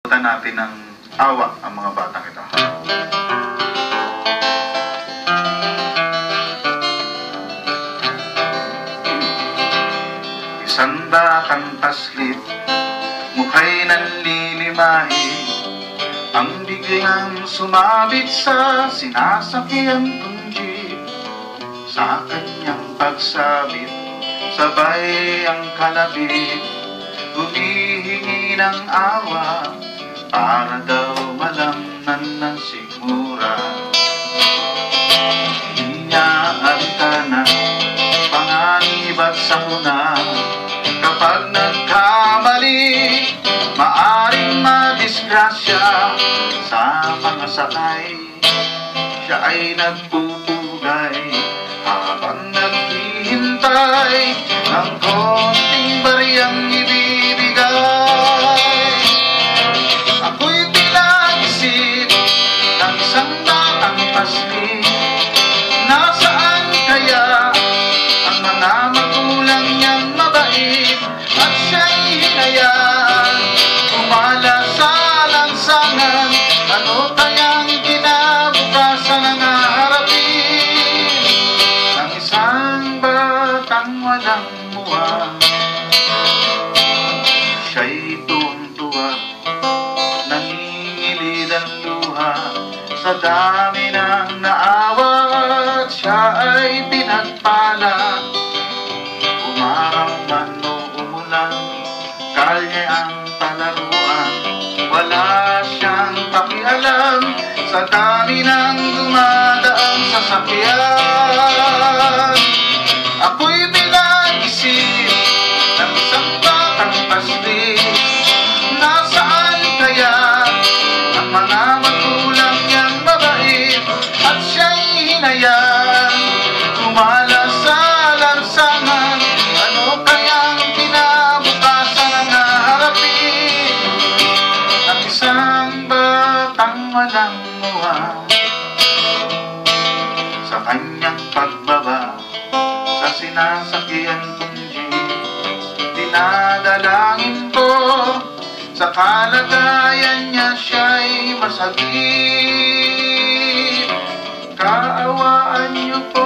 Punta natin ng awa ang mga batang ito. Isanda kang taslit, mukha'y nanlilimahi, ang biglang sumabit sa sinasakyan kong jeep. Sa kanyang pagsabit, sabay ang kalabit, humihingi ng awa para daw malamnan ng sigmura. Iniaalita na panganib at sakuna, kapag nagkamali maaring madisgrasya. Sa mga sakay siya ay nagpupugay, habang naghihintay ng konting bariyang ibibigay. Ako'y pinag-isip ng isang batang pasli, nasaan kaya ang mga magulang niyang mabait, at siya'y hinayaan umala sa lansangan. Ano kayang kinabukasan ang haharapin ng isang batang walang muwa? Siya'y tuwang-tuwa, nangingilid ang luha sa dami ng naawa, at siya ay pinagpala. Umaraw man o umulan, kalye ang palaruan, wala siyang pakialam sa dami ng dumadaang sasakyan. Ako'y pinag-isip ng isang batang pasli, nasaan kaya ang mga magulang niyang mabait, at siya'y hinayaan umala sa lansangan. Ano kayang kinabukasan ang haharapin ng isang batang walang muha? Sa kanyang pagbaba sa sinasakyan kong jeep, dinadalangin ko sa kalagayan niya siya'y masagip. Kaawaan niyo po